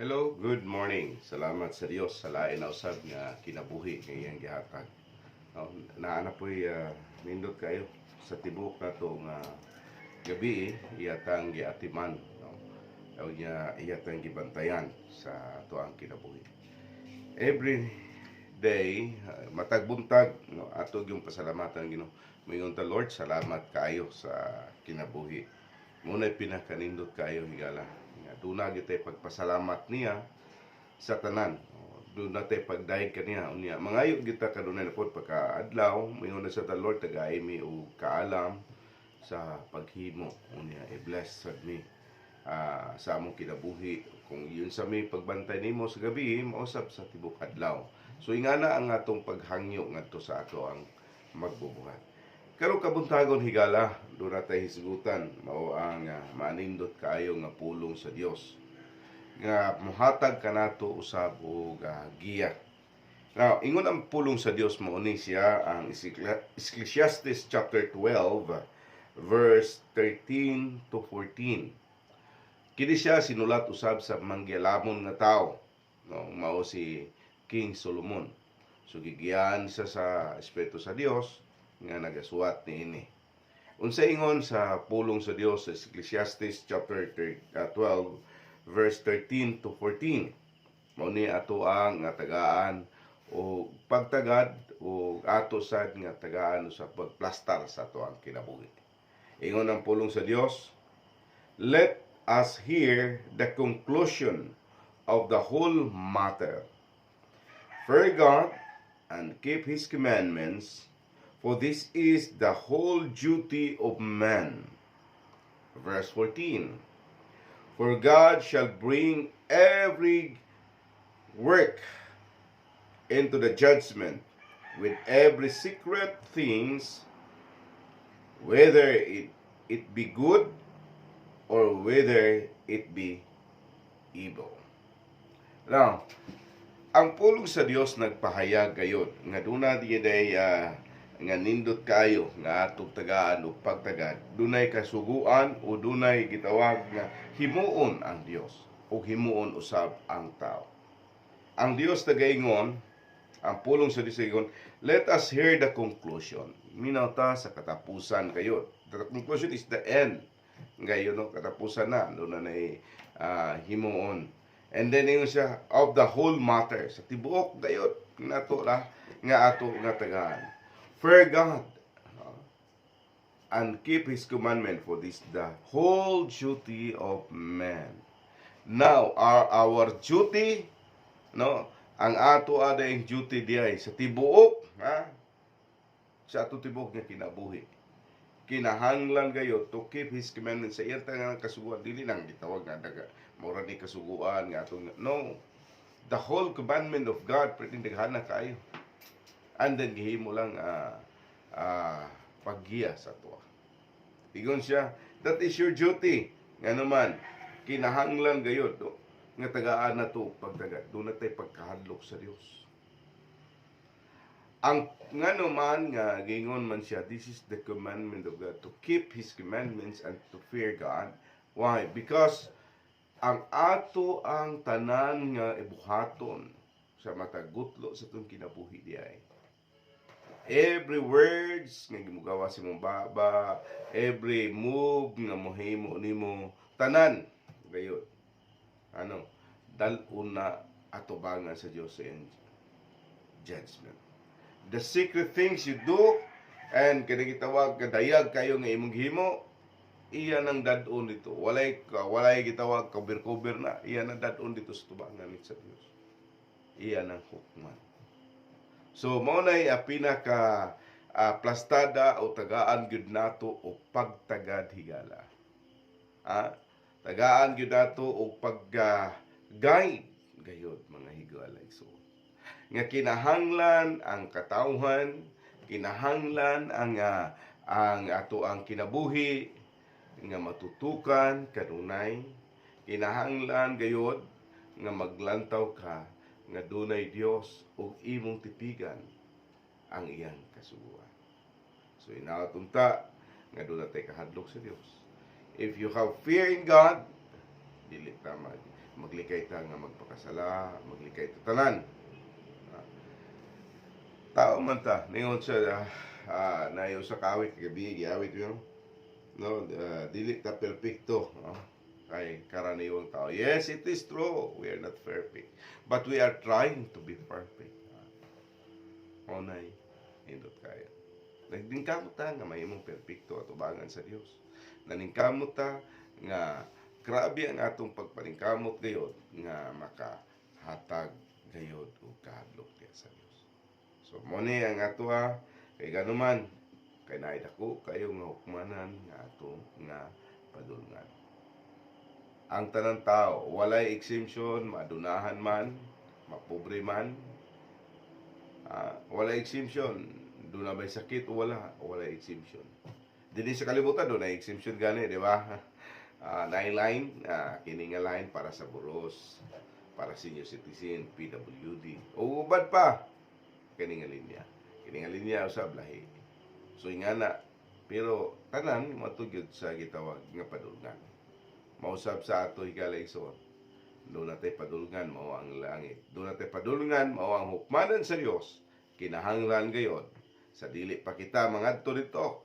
Hello, good morning. Salamat sa Dios sa lain na usab nga kinabuhi nga iyang gihatag. Naana po'y nindot kayo sa tibok na to nga gabi iyatang giatiman. No? O niya iyatang gibantayan sa to ang kinabuhi. Every day, matag buntag, no, ato yung pasalamatan Ginoo. Moingon ta Lord, salamat kayo sa kinabuhi. Muna pinakanindot kayo higala. Nga duna gitay pagpasalamat niya sa tanan. Doon natin pagdahig kaniya unya mangayo kita kanunay na pod pagkaadlaw moingon na sa ta Lord tagay mi og kaalam sa paghimo unya i-bless sad mi sa among kinabuhi kung yun sa mi pagbantay nimo sa gabi mausab sa tibok adlaw. So ingana ang atong paghangyo ngadto sa ato ang magbubuhat. Karong kabuntagon higala, doon natin hisgutan, mao ang manindot kaayo nga pulong sa Dios nga muhatag kanato usab og giya. Now, ingon ang pulong sa Dios mao ni siya ang Ecclesiastes chapter 12 verse 13 to 14. Kini siya sinulat usab sa manggilamon nga tao, no, mao si King Solomon. So gigiyan siya sa Espiritu sa Dios nga nagasuwat niini. Unsa ingon sa pulong sa Dios sa Ecclesiastes chapter 12 verse 13 to 14. Mao ni ato ang nga tagaan o pagtagad o ato sad nga tagaan sa pagplastar sa ato ang kinabuhi. Ingon ang pulong sa Dios, let us hear the conclusion of the whole matter. Fear God and keep His commandments, for this is the whole duty of man. Verse 14. For God shall bring every work into the judgment with every secret things, whether it be good or whether it be evil. Now, ang pulong sa Dios nagpahayag gayud nga duna diay nga nindot kayo nga atong tagaan o pagtagad, dunay kasuguan o dunay gitawag nga himuon ang Dios o himuon usab ang tao. Ang Dios tagaingon, ang pulong sa Dios tagaingon, let us hear the conclusion. Minaw ta sa katapusan kayo. The conclusion is the end. Ngayon, no, katapusan na, doon na himuon. And then yung siya of the whole matter sa tibuok gayud nato la nga ato nga tagaan. Fear God and keep His commandment, for this the whole duty of man. Now, our duty, no, ang ato adayong duty diay sa tibuok, sa ato tibuok nga kinabuhi. Kinahanglan gayo to keep His commandments sa iyang tangang kasuguan. Dili lang gitawag nga daga mura ni kasuguan nga atong no, the whole commandment of God pwedeng daghana kayo. And then gihimo lang paggiya sa tuwa. Igon siya, that is your duty. Nga naman, kinahanglan gayod nga tagaan na to pagtagad. Doon na tayo pagkahadlok sa Dios. Ang nga naman nga gingon man siya, this is the commandment of God, to keep His commandments and to fear God. Why? Because ang ato ang tanan nga ibuhaton sa matagutlo sa itong kinabuhi diay. Every words nga gimugawa sa imong baba, every move nga mohimo nimo, tanan gayud. Dal-un na atubangan sa Dios sa judgment. The secret things you do, and kini gitawag kadayag kayo nga imong gihimo, iya nang dadon dito. Walay gitawag cover na, iya nang dadon dito sa tubangan sa Dios. Iya nang hukman. So mao nay pinaka plastada o tagaan gyud nato o pagtagad higala. Tagaan gyud nato o pag-guide gayud mga higala. So nga kinahanglan ang katawhan, kinahanglan ang ato ang kinabuhi nga matutukan kanunay, kinahanglan gayud nga maglantaw ka nga dunay Dios ug imong tipigan ang iyang kasuguan. So inatunta nga dunay tay kahadlok sa Dios. If you have fear in God, dili ta maglikay ta nga magpakasala, maglikay ta tanan. Ah, tao man ta, ningon siya na sa kawit gabi giawit yun. No, dili ta perpekto, no? Kay karaniwang tao. Yes, it is true. We are not perfect. But we are trying to be perfect. Onay, hindot kayo. Nagdingkamot ta nga may imong perpekto at ubangan sa Dios. Naningkamot ta nga grabe ang atong pagpaningkamot gayod nga makahatag gayod og kahadlok diya sa Dios. So mo ni ang ato kay ganuman kay naay dako kayo nga hukmanan nga ato nga padulngan. Ang tanang tao walay exemption, madunahan man, mapobre man, walay exemption. Doon na may sakit o wala exemption. Dili sa kalibutan doon na exemption gani, di ba? Nine-line, kini nga line para sa buros, para senior citizen, PWD. O ubad pa, kini nga linya. Kini nga linya usab lahi. So ingana, pero tanan matugyod sa gitawag nga padulngan. Mausab sa ato higalayson. Doon natin padulngan, mao ang langit. Doon natin padulngan, mao ang hukmanan sa Dios. Kinahanglan gayod sa dili pa kita mangadto dito.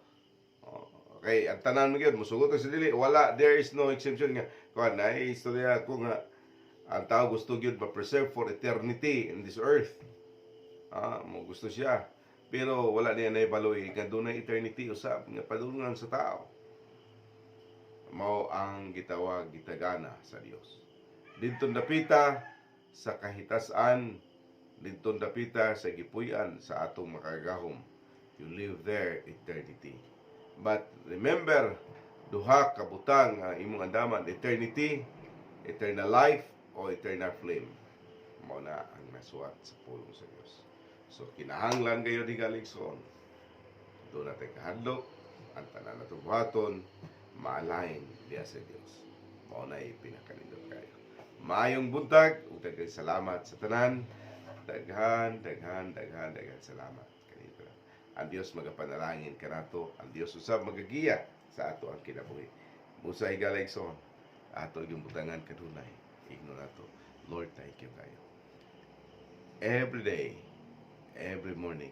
Okay, ang tanan mo gyud musugot sa dili, wala, there is no exemption nga. Kuan na istorya ko nga ang tao gusto gyud ma-preserve for eternity in this earth. Mo gusto siya. Pero wala niya naibaloy nga dunay eternity usab nga padulngan sa tao. Mao ang gitawag gitagana sa Dios. Didton dapita sa kahitasan, didton dapita sa gipuy-an sa atong makagahom. You live there eternity. But remember, duha ka butang imong andaman, eternity, eternal life, o eternal flame. Mao na ang nasuwat sa pulong sa Dios. So kinahanglan kayo di galigson. Doon natin kahadlok, ang tanan na buhaton, maalain diya sa Dios. Mao na ipinakanindot kayo. Maayong buntag, ug daghang salamat sa tanan. Daghan salamat. Ang Dios magapanalangin kanato, ang Dios usab magagiya sa ato ang kinabuhi. Musa higalayson, ato yung butangan kadunay. Igno nato. Lord, thank you kayo. Every day, every morning,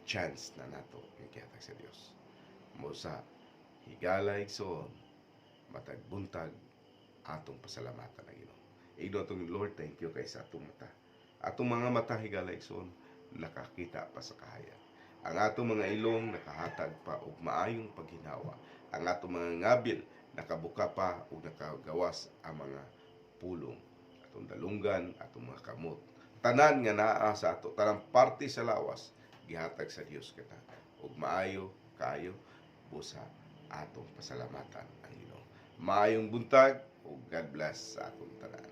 chance na nato yung kihatag sa Dios. Musa higalayson, matag buntag atong pasalamatan na Ginoo. Igno atong Lord, thank you kay sa atong mata. Atong mga mata higalayson, nakakita pa sa kahayag. Ang atong mga ilong nakahatag pa og maayong paghinawa. Ang atong mga ngabil nakabuka pa ug nakagawas ang mga pulong. Atong dalunggan, atong mga kamot. Tanan nga naa sa ato, tanang parte sa lawas gihatag sa Dios kita. Ug maayo kayo busa atong pasalamatan ang Ginoo. Maayong buntag ug God bless sa atong tanan.